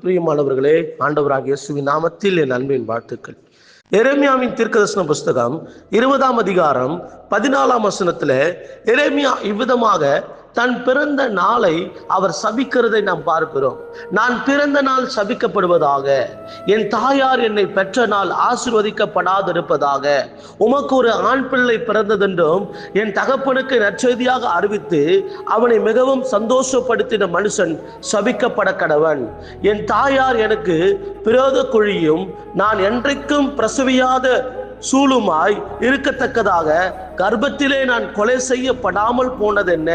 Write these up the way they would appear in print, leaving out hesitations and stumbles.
பிரியமானவர்களே, ஆண்டவராகிய இயேசுவின் நாமத்தில் என் அன்பின் வாழ்த்துக்கள். எரேமியாவின் தீர்க்கதரிசன புஸ்தகம் 20ஆம் அதிகாரம் 14ஆம் வசனத்துல எரேமியா இவ்விதமாக தன் பிறந்த நாளை அவர் சபிக்கிறதை நாம் பார்க்கிறோம். நான் பிறந்த நாள் சபிக்கப்படுவதாக, என் தாயார் என்னை பெற்ற நாள் ஆசீர்வதிக்கப்படாதிருப்பதாக, உமக்கு ஒரு ஆண் பிள்ளை பிறந்ததென்றும் என் தகப்பனுக்கு நற்செய்தியாக அறிவித்து அவனை மிகவும் சந்தோஷப்படுத்தின மனுஷன் சபிக்கப்பட கடவன். என் தாயார் எனக்கு பிரேத குழியும் நான் என்றைக்கும் பிரசவியாத சூளுமாய் இருக்கத்தக்கதாக கர்ப்பத்திலே நான் கொலை செய்யப்படாமல் போனதென்ன?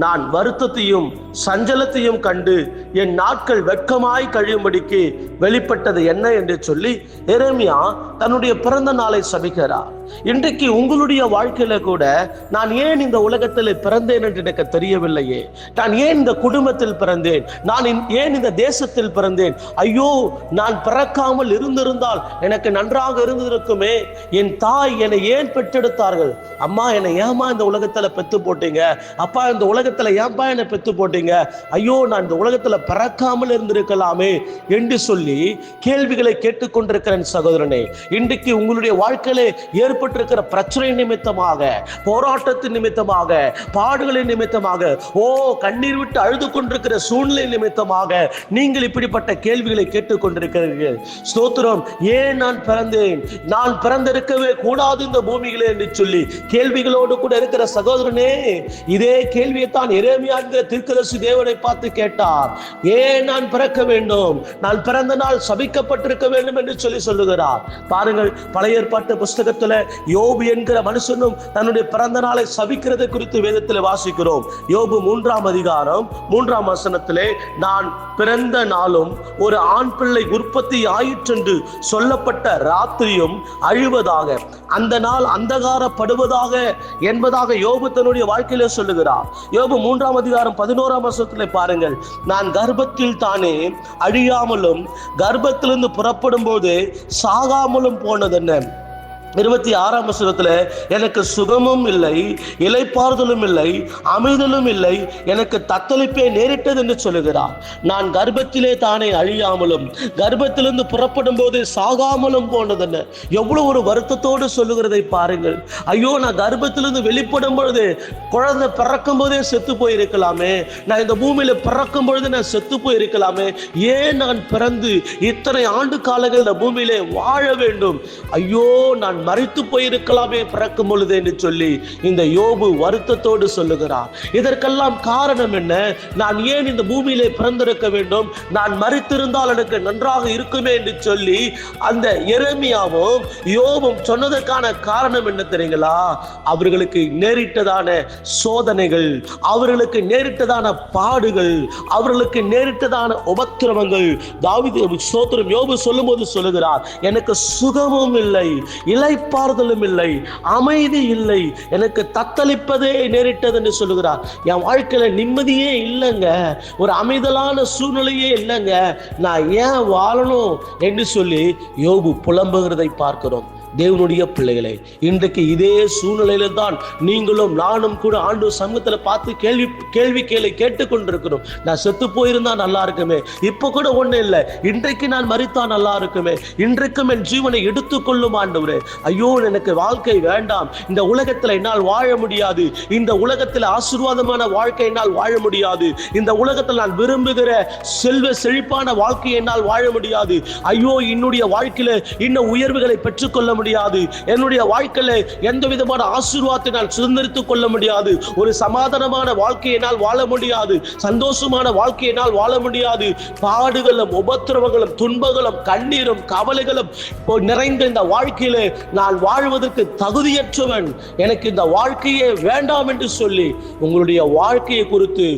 நான் வருத்தத்தையும் சஞ்சலத்தையும் கண்டு என் நாட்கள் வெட்கமாய் கழியும்படிக்கு வெளிப்பட்டது என்ன என்று சொல்லி எரேமியா தன்னுடைய பிறந்த நாளை சபிக்கிறார். இன்றைக்கு உங்களுடைய வாழ்க்கையில கூட நான் ஏன் இந்த உலகத்தில் பிறந்தேன் என்று எனக்கு தெரியவில்லையே, நான் ஏன் இந்த குடும்பத்தில் பிறந்தேன், நான் ஏன் இந்த தேசத்தில் பிறந்தேன், ஐயோ நான் பிறக்காமல் இருந்திருந்தால் எனக்கு நன்றாக இருந்திருக்குமே, என் தாய் என்னை ஏன் பெற்றெடுத்தார்கள், அம்மா என்னை ஏமா இந்த உலகத்துல பெத்து போட்டீங்க, அப்பா இந்த உலகத்துல ஏன்பா என்னை பெத்து போட்டீங்க, ஐயோ நான் இந்த உலகத்துல பிறக்காமல் இருந்திருக்கலாமே என்று சொல்லி கேள்விகளை கேட்டுக்கொண்டிருக்கிறேன் சகோதரனே. இன்றைக்கு உங்களுடைய வாழ்க்கையில ஏற்பட்டிருக்கிற பிரச்சனை நிமித்தமாக, போராட்டத்தின் நிமித்தமாக, பாடுகளின் நிமித்தமாக, கண்ணீர் விட்டு அழுது கொண்டிருக்கிற சூழ்நிலை நிமித்தமாக நீங்கள் இப்படிப்பட்ட கேள்விகளை கேட்டுக்கொண்டிருக்கிறீர்கள். ஸ்தோத்திரம். ஏன் நான் பிறந்தேன், நான் பிறந்திருக்கவே கூடாது இந்த பூமியிலே என்று சொல்லி கேள்விகளோடு கூட இருக்கிற சகோதரனே, இதே கேள்வியை தான் எரேமியா என்கிற தீர்க்கதரிசி தேவனை பார்த்து கேட்டார். ஏன் நான் பிறக்க வேண்டும், நான் பிறந்த நாள் சபிக்கப்பட்டிருக்க வேண்டும் என்று சொல்லி சொல்லுகிறார். பாருங்கள், பழைய ஏற்பாட்டு புஸ்தகத்துல யோபு என்கிற மனுஷனும் தன்னுடைய பிறந்த நாளை சபிக்கிறதை குறித்து வேதத்தில் வாசிக்கிறோம். யோபு 3ஆம் அதிகாரம் 3ஆம் வசனத்திலே, நான் பிறந்த நாளும் ஒரு ஆண் பிள்ளை உற்பத்தி ஆயிற்றென்று சொல்லப்பட்ட ராத்திரியும் அழிவதாக, அந்த நாள் அந்தகாரப்படுவதாக என்பதாக யோபு தன்னுடைய வாழ்க்கையிலே சொல்லுகிறார். யோபு 3ஆம் அதிகாரம் 11ஆம் வசனத்திலே பாருங்கள், நான் கர்ப்பத்தில் தானே அழியாமலும் கர்ப்பத்திலிருந்து புறப்படும் போது சாகாமலும் போனதென்ன? 26ஆம் வசனத்துல, எனக்கு சுகமும் இல்லை, இளைப்பாறுதலும் இல்லை, அமைதலும் இல்லை, எனக்கு தத்தளிப்பே நேரிட்டது என்று சொல்லுகிறார். நான் கர்ப்பத்திலே தானே அழியாமலும் கர்ப்பத்திலிருந்து புறப்படும் போது சாகாமலும் போனதென்ன? எவ்வளவு ஒரு வருத்தத்தோடு சொல்லுகிறதை பாருங்கள். ஐயோ நான் கர்ப்பத்திலிருந்து வெளிப்படும் பொழுது, குழந்தை பிறக்கும் போதே செத்து போயிருக்கலாமே, நான் இந்த பூமியில பிறக்கும் பொழுது நான் செத்து போயிருக்கலாமே, ஏன் நான் பிறந்து இத்தனை ஆண்டு காலங்கள் இந்த பூமியிலே வாழ வேண்டும், ஐயோ நான் மரித்து போயிருக்கலாமே பிறக்கும் பொழுது என்று சொல்லி இந்த யோபு வருத்தத்தோடு சொல்லுகிறார். இதற்கெல்லாம் காரணம் என்ன? நான் ஏன் இந்த பூமியிலே பிறந்திருக்க வேண்டும், நான் மரித்திருந்தால் எனக்கு நன்றாக இருக்குமே என்று சொல்லி அந்த எரேமியாவும் யோபும் சொன்னதற்கான காரணம் என்ன தெரியுங்களா? அவர்களுக்கு நேரிட்டதான சோதனைகள், அவர்களுக்கு நேரிட்டதான பாடுகள், அவர்களுக்கு நேரிட்டதான உபத்திரவங்கள். தாவீது ஸ்தோத்திரம், யோபு சொல்லும் போது சொல்லுகிறார், எனக்கு சுகமும் இல்லை, இளைப்பாறுதலும் இல்லை, அமைதி இல்லை, எனக்கு தத்தளிப்பதே நேரிட்டது என்று சொல்லுகிறார். என் வாழ்க்கையில நிம்மதியே இல்லைங்க, ஒரு அமைதலான சூழ்நிலையே இல்லைங்க, நான் ஏன் வாழணும் என்று சொல்லி யோபு புலம்புகிறதை பார்க்கிறோம். தேவனுடைய பிள்ளைகளை, இன்றைக்கு இதே சூழ்நிலையில தான் நீங்களும் நானும் கூட ஆண்டு சமூகத்தில் பார்த்து கேள்வி கேட்டுக்கொண்டிருக்கிறோம். நான் செத்து போயிருந்தா நல்லா இருக்குமே, இப்ப கூட ஒண்ணு இல்லை, இன்றைக்கு நான் மரித்தா நல்லா இருக்குமே, இன்றைக்கும் என் ஜீவனை எடுத்துக்கொள்ளும் ஆண்டவரே, ஐயோ எனக்கு வாழ்க்கை வேண்டாம், இந்த உலகத்தில் என்னால் வாழ முடியாது, இந்த உலகத்தில் ஆசீர்வாதமான வாழ்க்கை என்னால் வாழ முடியாது, இந்த உலகத்தில் நான் விரும்புகிற செல்வ செழிப்பான வாழ்க்கையை என்னால் வாழ முடியாது, ஐயோ என்னுடைய வாழ்க்கையில இன்னும் உயர்வுகளை பெற்றுக்கொள்ள முடியாது, என்னுடைய வாழ்க்கையில எந்த விதமான ஆசீர்வாதத்தை நான் சுதந்திரித்துக் கொள்ள முடியாது, ஒரு சமாதானமான வாழ்க்கையினால் வாழ முடியாது, சந்தோஷமான வாழ்க்கையினால் வாழ முடியாது, பாடுகளும் உபத்திரவங்களும் துன்பங்களும் கண்ணீரும் கவலைகளும் நிறைந்த இந்த வாழ்க்கையில நான் வாழ்வதற்கு தகுதியற்றவன், எனக்கு இந்த வாழ்க்கையே வேண்டாம் என்று சொல்லி உங்களுடைய வாழ்க்கையை குறித்து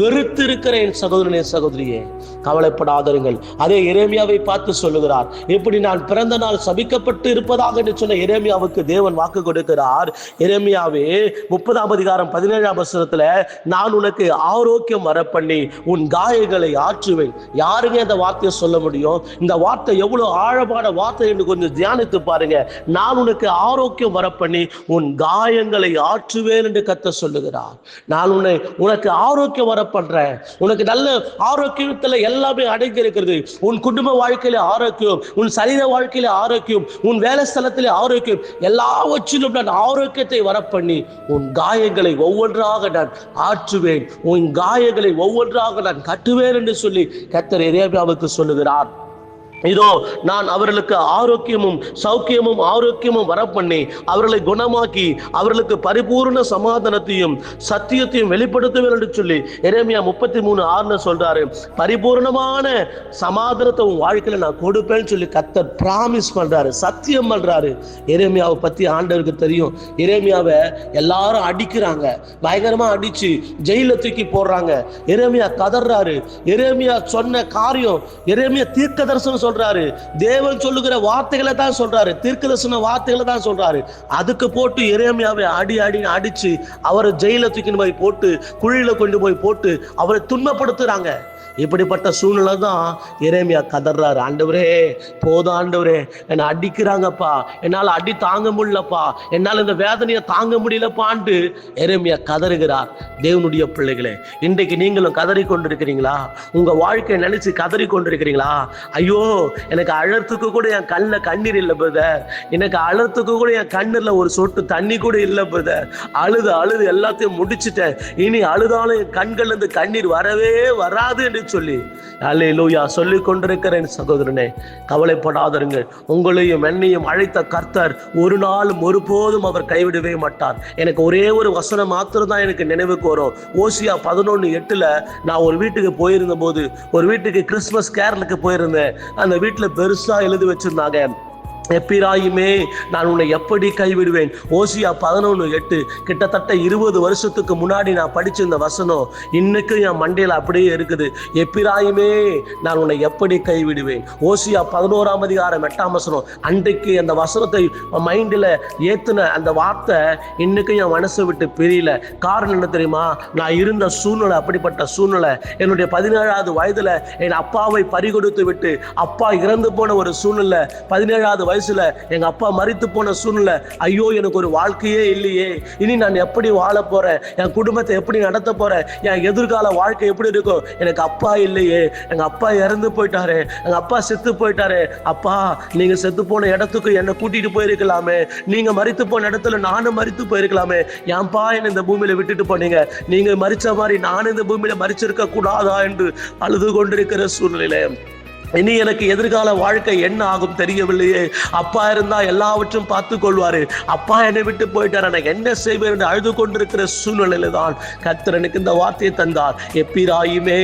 வெறுத்திருக்கிறேன் சகோதரனே, சகோதரியே, கவலைப்படாதீர்கள். அதே எரேமியாவை பார்த்து சொல்லுகிறார், எப்படி நான் பிறந்த நாள் சபிக்கப்பட்டு இருப்பதாக முன்பாக என்று சொன்ன எரேமியாவுக்கு தேவன் வாக்கு கொடுக்கிறார். எரேமியாவே 30 நான் உனக்கு ஆரோக்கியம் வர பண்ணி உன் காயங்களை ஆற்றுவேன். யாருங்க இந்த வார்த்தையை சொல்ல முடியும்? இந்த வார்த்தை எவ்வளவு ஆழமான வார்த்தை என்று கொஞ்சம் தியானித்து பாருங்க. நான் உனக்கு ஆரோக்கியம் வர பண்ணி உன் காயங்களை ஆற்றுவேன் என்று கர்த்தர் சொல்லுகிறார். நான் உனக்கு ஆரோக்கியம் வர பண்றேன். உனக்கு நல்ல ஆரோக்கியத்துல எல்லாமே அடங்கி இருக்கிறது. உன் குடும்ப வாழ்க்கையில ஆரோக்கியம், உன் சரீர வாழ்க்கையில ஆரோக்கியம், உன் வேலை ஸ்தலத்திலே ஆரோக்கியம், எல்லாவற்றிலும் நான் ஆரோக்கியத்தை வர பண்ணி உன் காயங்களை ஒவ்வொன்றாக நான் ஆற்றுவேன், உன் காயங்களை ஒவ்வொன்றாக நான் கட்டுவேன் என்று சொல்லி கர்த்தர் எரேமியாவுக்கு சொல்லுகிறார். இதோ நான் அவர்களுக்கு ஆரோக்கியமும் சௌக்கியமும் ஆரோக்கியமும் வர பண்ணி அவர்களை குணமாக்கி அவர்களுக்கு பரிபூர்ண சமாதானத்தையும் சத்தியத்தையும் வெளிப்படுத்துவேன் என்று சொல்லி எரேமியா 33:6 சொல்றாரு. பரிபூர்ணமான சமாதானத்தை உன் வாழ்க்கையில நான் கொடுப்பேன்னு சொல்லி கர்த்தர் பிராமிஸ் பண்றாரு, சத்தியம் பண்றாரு. எரேமியாவை பத்தி ஆண்டவருக்கு தெரியும். எரேமியாவை எல்லாரும் அடிக்கிறாங்க, பயங்கரமா அடிச்சு ஜெயில தூக்கி போடுறாங்க. எரேமியா கதறாரு. எரேமியா சொன்ன காரியம், எரேமியா தீர்க்க தரிசனம் சொல்றாரு. தேவன் சொல்லுகிற வார்த்தைகளை தான் சொல்றாரு, தீர்க்கதரிசன வார்த்தைகளை தான் சொல்றாரு. அதுக்கு போட்டு எரேமியாவை அடிச்சு அவரை ஜெயில தூக்கின்னு போய் போட்டு குழியில கொண்டு போய் போட்டு அவரை துன்பப்படுத்துறாங்க. இப்படிப்பட்ட சூழ்நிலை தான் எரேமியா கதறாரு. ஆண்டவரே போதும் ஆண்டவரே, என்னை அடிக்கிறாங்கப்பா, என்னால் அடி தாங்க முடியலப்பா, என்னால் இந்த வேதனையை தாங்க முடியலப்பான்ட்டு எரேமியா கதறுகிறார். தேவனுடைய பிள்ளைகளே, இன்றைக்கு நீங்களும் கதறி கொண்டிருக்கிறீங்களா? உங்க வாழ்க்கையை நினைச்சு கதறி கொண்டிருக்கிறீங்களா? ஐயோ, எனக்கு அழறதுக்கு கூட என் கண்ணில் கண்ணீர் இல்லை பிரதர், எனக்கு அழறதுக்கு கூட என் கண்ணில் ஒரு சொட்டு தண்ணி கூட இல்லை பிரதர், அழுது எல்லாத்தையும் முடிச்சுட்டேன், இனி அழுதாலும் என் கண்கள் இருந்து கண்ணீர் வரவே வராது என்று சொல்லி அல்லேலூயா சொல்லிக் கொண்டிருக்கிறேன். சகோதரனே, கவலைப்படாதீர்கள். உங்களையும் என்னையும் அழைத்த கர்த்தர் ஒரு நாளும் ஒருபோதும் அவர் கைவிடவே மாட்டார். எனக்கு ஒரே ஒரு வசனம் மாத்திரம் தான் எனக்கு நினைவுக்கு வரும். ஓசியா 11:8 நான் ஒரு வீட்டுக்கு போயிருந்த போது, ஒரு வீட்டுக்கு கிறிஸ்துமஸ் கேரலுக்கு போயிருந்தேன். அந்த வீட்டுல பெருசா எழுதி வச்சிருந்தாங்க, எப்பிராயிமே நான் உன்னை எப்படி கைவிடுவேன். ஓசியா 11:8 கிட்டத்தட்ட 20 வருஷத்துக்கு முன்னாடி நான் படிச்ச இந்த வசனம் இன்னைக்கு என் மண்டையில அப்படியே இருக்குது. எப்பிராயிமே நான் உன்னை எப்படி கைவிடுவேன். ஓசியா 11:8 அன்றைக்கு அந்த வசனத்தை மைண்டில் ஏத்துன அந்த வார்த்தை இன்னைக்கு என் மனசை விட்டு பிரியல. காரணம் என்ன தெரியுமா? நான் இருந்த சூழ்நிலை அப்படிப்பட்ட சூழ்நிலை. என்னுடைய 17வது வயதுல என் அப்பாவை பறிகொடுத்து விட்டு அப்பா இறந்து போன ஒரு சூழ்நிலை. 17வது வயசுல எங்க அப்பா மரித்து போன சூழ்நிலை. ஐயோ, எனக்கு ஒரு வாழ்க்கையே இல்லையே, இனி நான் எப்படி வாழ போறேன், என் குடும்பத்தை எப்படி நடத்த போறேன், என் எதிர்கால வாழ்க்கை எப்படி இருக்கும், எனக்கு அப்பா இல்லையே, எங்க அப்பா இறந்து போயிட்டாரு, எங்க அப்பா செத்து போயிட்டாரு. அப்பா, நீங்க செத்து போன இடத்துக்கு என்னை கூட்டிட்டு போயிருக்கலாமே, நீங்க மரித்து போன இடத்துல நானும் மரித்து போயிருக்கலாமே, ஏன்பா என்ன இந்த பூமியில விட்டுட்டு போனீங்க, நீங்க மரிச்ச மாதிரி நானும் இந்த பூமியில மரிச்சிருக்க கூடாதா என்று அழுது கொண்டிருக்கிற சூழ்நிலை. இனி எனக்கு எதிர்கால வாழ்க்கை என்ன ஆகும் தெரியவில்லையே, அப்பா இருந்தா எல்லாவற்றும் பார்த்து கொள்வாரு, அப்பா என்னை விட்டு போயிட்டார், நான் என்ன செய்வேன் என்று அழுது கொண்டிருக்கிற சூழ்நிலையில தான் கர்த்தர் எனக்கு இந்த வார்த்தையை தந்தார். எப்பிராயிமே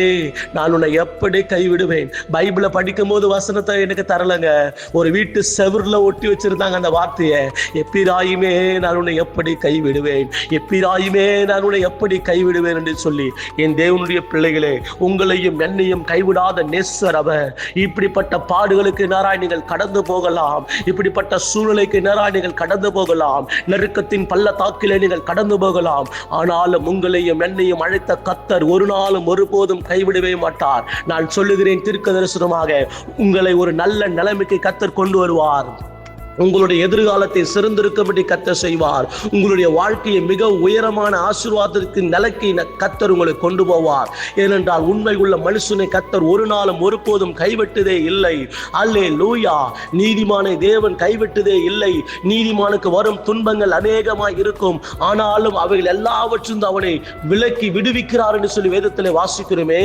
நான் உன்னை எப்படி கைவிடுவேன். பைபிளை படிக்கும் போது வசனத்தை எனக்கு தரலங்க, ஒரு வீட்டு செவுர்ல ஒட்டி வச்சிருந்தாங்க அந்த வார்த்தையை. எப்பிராயிமே நான் உன்னை எப்படி கைவிடுவேன், எப்பிராயிமே நான் உன்னை எப்படி கைவிடுவேன் என்று சொல்லி என் தேவனுடைய பிள்ளைகளே, உங்களையும் என்னையும் கைவிடாத நேசர் அவர். இப்படிப்பட்ட பாடுகளுக்கு நேராய் நீங்கள் கடந்து போகலாம், இப்படிப்பட்ட சூழ்நிலைக்கு நேராய் நீங்கள் கடந்து போகலாம், நெருக்கத்தின் பள்ளத்தாக்கிலே நீங்கள் கடந்து போகலாம். ஆனாலும் உங்களையும் என்னையும் அழைத்த கர்த்தர் ஒரு நாளும் ஒருபோதும் கைவிடவே மாட்டார். நான் சொல்லுகிறேன் தீர்க்க தரிசனமாக, உங்களை ஒரு நல்ல நிலைமைக்கு கர்த்தர் கொண்டு வருவார். உங்களுடைய எதிர்காலத்தை சிறந்திருக்கும்படி கர்த்தர் செய்வார். உங்களுடைய வாழ்க்கையை மிக உயரமான ஆசீர்வாதத்திற்கு நிலைக்கு கர்த்தர் உங்களை கொண்டு போவார். ஏனென்றால் உண்மை உள்ள மனுஷனை கர்த்தர் ஒரு நாளும் ஒருபோதும் கைவிட்டதே இல்லை. அல்லேலூயா. நீதிமானை தேவன் கைவிட்டதே இல்லை. நீதிமானுக்கு வரும் துன்பங்கள் அநேகமாய் இருக்கும், ஆனாலும் அவைகள் எல்லாவற்றும் அவனை விலக்கி விடுவிக்கிறார் என்று சொல்லி வேதத்திலே வாசிக்கிறோமே.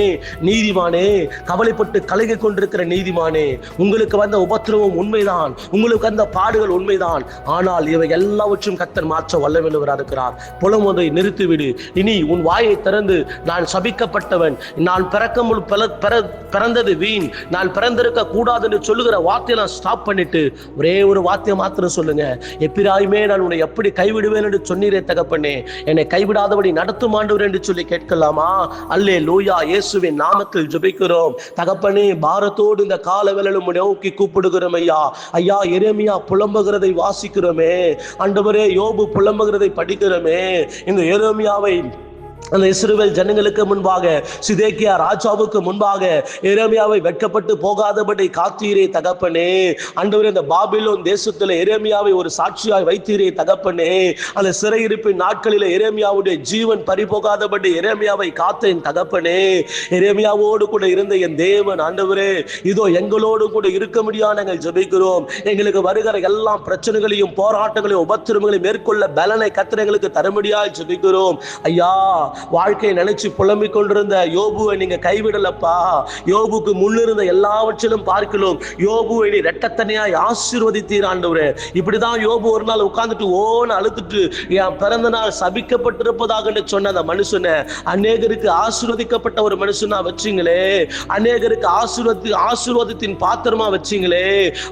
நீதிமானே, கவலைப்பட்டு கலங்கி கொண்டிருக்கிற நீதிமானே, உங்களுக்கு வந்த உபத்திரவம் உண்மைதான், உங்களுக்கு வந்த பாடுகள் உண்மைதான், ஆனால் இவை எல்லாவற்றும் கர்த்தர் மாற்ற வல்லவராக இருக்கிறார். புலம்புவதை நிறுத்திவிடு. இனி உன் வாயை திறந்து நான் சபிக்கப்பட்டவன், நான் பிறந்தது வீண், நான் பிறந்திருக்க கூடாது என்று சொல்லுகிற வார்த்தையை நான் ஸ்டாப் பண்ணிட்டு ஒரே ஒரு வார்த்தையை மாத்திரம் சொல்லுங்க. எப்பிராயுமே நான் உன்னை எப்படி கைவிடுவேன் என்று சொன்னீரே தகப்பனே, என்னை கைவிடாதபடி நடத்தும் ஆண்டவர் என்று சொல்லி கேட்கலாமா? அல்லேலூயா. இயேசுவின் நாமத்தில் ஜெபிக்கிறோம் தகப்பனே. பாரத்தோடு இந்த கால வேளையிலும் நோக்கி கூப்பிடுகிறோம் ஐயா. ஐயா, எரேமியா புலம்புகிறதை வாசிக்கிறோமே, ஆண்டவரே யோபு புலம்புகிறதை படிக்கிறோமே. இந்த எரேமியாவை அந்த இஸ்ரவேல் ஜனங்களுக்கு முன்பாக, சிதேக்கியா ராஜாவுக்கு முன்பாக எரேமியாவை வெட்கப்பட்டு போகாதபடி காத்தீரே தகப்பனே. ஆண்டவரே, அந்த பாபிலோன் தேசத்தில் எரேமியாவை ஒரு சாட்சியாய் வைத்தீரே தகப்பனே. அந்த சிறையிருப்பின் நாட்களில் எரேமியாவுடைய ஜீவன் பறிபோகாதபடி எரேமியாவை காத்தேன் தகப்பனே. எரேமியாவோடு கூட இருந்த என் தேவன் ஆண்டவரே, இதோ எங்களோடு கூட இருக்க முடியாது நாங்கள் ஜெபிக்கிறோம். எங்களுக்கு வருகிற எல்லா பிரச்சனைகளையும் போராட்டங்களையும் உபத்திரவங்களையும் மேற்கொள்ள பலனை கர்த்தர் எங்களுக்கு தரும்படியாய் ஜெபிக்கிறோம். ஐயா, வாழ்க்கையை நினைச்சு புலம்பிக் கொண்டிருந்த யோபுவை நீங்க கைவிடலப்பா. யோபுக்கு முன்னிருந்த எல்லாவற்றிலும் பார்க்கலாம் யோபுவை நீ ரெட்டத்தனையாய் ஆசீர்வதித்தீர் ஆண்டவரே. இப்படிதான் யோபு ஒரு நாள் உட்கார்ந்துட்டு ஓன்னு அழுத்துட்டு, என் பிறந்த நாள் சபிக்கப்பட்டிருப்பதாக சொன்ன அந்த மனுஷனை அநேகருக்கு ஆசீர்வதிக்கப்பட்ட ஒரு மனுஷனா வச்சிங்களே, அநேகருக்கு ஆசீர்வாதத்தின் பாத்திரமா வச்சிங்களே.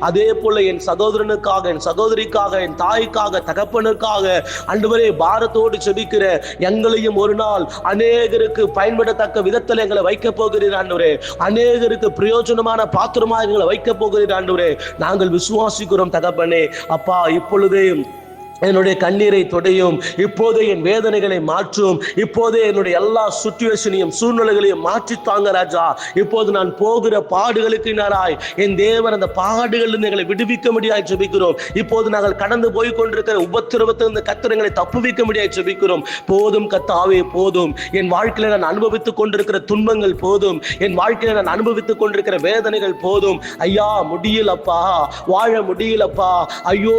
அதே போல என் சகோதரனுக்காக, என் சகோதரிக்காக, என் தாய்க்காக, தகப்பனுக்காக ஆண்டவரே பாரத்தோடு ஜெபிக்கிற எங்களையும் ஒரு நாள் அநேகருக்கு பயன்படத்தக்க விதத்தில் எங்களை வைக்க போகிறீர் ஆண்டவரே. அநேகருக்கு பிரயோஜனமான பாத்திரமாக எங்களை வைக்க போகிறீர் ஆண்டவரே. நாங்கள் விசுவாசிக்கிறோம் தகப்பனே. அப்பா, இப்பொழுதே என்னுடைய கண்ணீரை தொடையும், இப்போதே என் வேதனைகளை மாற்றும், இப்போதே என்னுடைய எல்லா சுச்சுவேஷனையும் சூழ்நிலைகளையும் மாற்றித்தாங்க ராஜா. இப்போது நான் போகிற பாடுகளுக்கு நேராய் என் தேவன் அந்த பாடுகளிலிருந்து எங்களை விடுவிக்க முடியாது ஜெபிக்கிறோம். இப்போது நாங்கள் கடந்து போய் கொண்டிருக்கிற உபத்திரவத்திலிருந்து கர்த்தர் எங்களை தப்புவிக்க முடியாது ஜெபிக்கிறோம். போதும் கர்த்தாவே, போதும். என் வாழ்க்கையில நான் அனுபவித்துக் கொண்டிருக்கிற துன்பங்கள் போதும். என் வாழ்க்கையில நான் அனுபவித்துக் கொண்டிருக்கிற வேதனைகள் போதும். ஐயா, முடியலப்பா, வாழ முடியலப்பா. ஐயோ,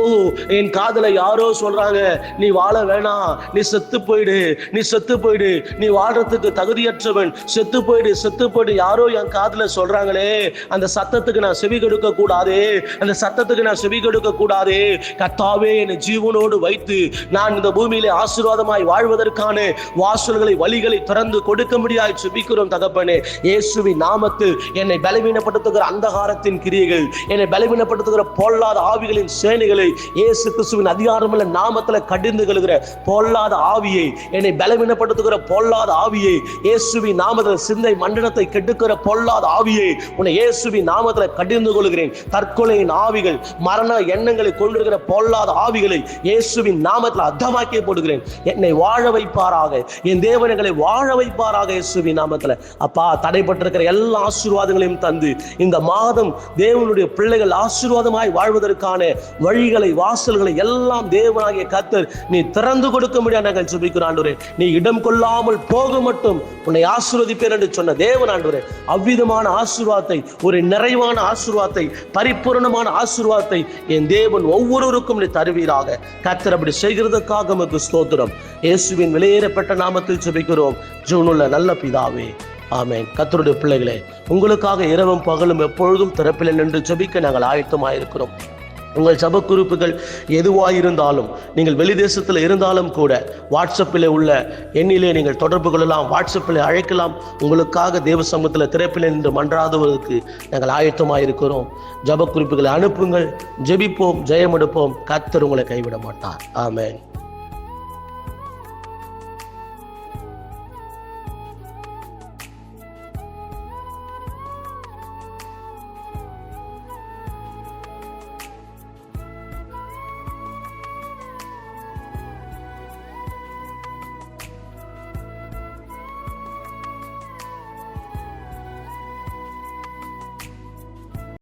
என் காதல யாரோ சொல்றாங்க, நீ வாழ வேணாம், நீ செத்து போயிடு, நீ செத்து போயிடு, நீ வாழ்றதுக்கு தகுதியற்றவன், செத்து போயிடு, செத்து போயிடு. யாரோ என் காதுல சொல்றாங்களே, அந்த சத்தத்துக்கு நான் செவி கொடுக்க கூடாது, அந்த சத்தத்துக்கு நான் செவி கொடுக்க கூடாது. கர்த்தாவே, என்னை ஜீவனோடு வைத்து நான் இந்த பூமியிலே ஆசீர்வாதமாய் வாழ்வதற்கான வாசல்களை, வழிகளை திறந்து கொடுக்க முடியாது ஜெபிக்கிறோம் தகப்பனே. இயேசுவின் நாமத்தில் என்னை பலவீனப்படுத்துகிற அந்தகாரத்தின் கிரியைகள், என்னை பலவீனப்படுத்துகிற பொல்லாத ஆவிகளின் சேனைகளை இயேசு கிறிஸ்துவின் அதிகாரமுள்ள நாமத்துல கடிந்து கொள்கிற பொல்லாத ஆவியை, என்னை பலவீனப்படுத்துகிற பொல்லாத ஆவியை, இயேசுவின் நாமத்தில் சிந்தை மண்டலத்தை கெடுக்கிற பொல்லாத ஆவியை உன்னை இயேசுவின் நாமத்துல கடிந்து கொள்கிறேன். தற்கொலையின் ஆவிகள், மரண எண்ணங்களை கொண்டிருக்கிற பொல்லாத ஆவிகளை இயேசுவின் நாமத்தில் அர்த்தமாக்கி போடுகிறேன். என்னை வாழ வைப்பாராக, என் தேவனைகளை வாழ வைப்பாராக இயேசுவின் நாமத்துல. அப்பா, தடைப்பட்டிருக்கிற எல்லா ஆசீர்வாதங்களையும் தந்து இந்த மாதம் தேவனுடைய பிள்ளைகள் ஆசீர்வாதமாய் வாழ்வதற்கான வழிகளை, வாசல்களை எல்லாம் தேவனாகிய கர்த்தர் நீ திறந்து கொடுக்க முடியாது நாங்கள் ஜெபிக்கிறோம் ஆண்டவரே. நீ இடம் கொள்ளாமல் போக மட்டும் உன்னை ஆசீர்வதிப்பேன் என்று சொன்ன தேவன் ஆண்டவரே, அவ்விதமான ஆசீர்வாதத்தை, ஒரு நிறைவான ஆசீர்வாதத்தை, பரிபூரணமான ஆசீர்வாதத்தை என் தேவன் ஒவ்வொருவருக்கும் நீ தருவீராக. கர்த்தர் அப்படி செய்கிறதுக்காக உமக்கு ஸ்தோத்திரம். இயேசுவின் விலையேறப்பட்ட நாமத்தில் ஜெபிக்கிறோம் ஜீவனுள்ள நல்ல பிதாவே, ஆமென். கர்த்தருடைய பிள்ளைகளே, உங்களுக்காக இரவும் பகலும் எப்பொழுதும் திறப்பில் நின்று ஜெபிக்க நாங்கள் ஆயத்தமாயிருக்கிறோம். உங்கள் ஜெப குறிப்புகள் எதுவாயிருந்தாலும், நீங்கள் வெளி தேசத்தில் இருந்தாலும் கூட வாட்ஸ்அப்பில் உள்ள எண்ணிலே நீங்கள் தொடர்பு கொள்ளலாம், வாட்ஸ்அப்பில் அழைக்கலாம். உங்களுக்காக தேவ சமூகத்தில் திறப்பில் நின்று மன்றாடுவதற்கு நாங்கள் ஆயத்தமாயிருக்கிறோம். ஜெப குறிப்புகளை அனுப்புங்கள். ஜெபிப்போம், ஜெயம் எடுப்போம். கர்த்தர் உங்களை கைவிட மாட்டார். ஆமென்.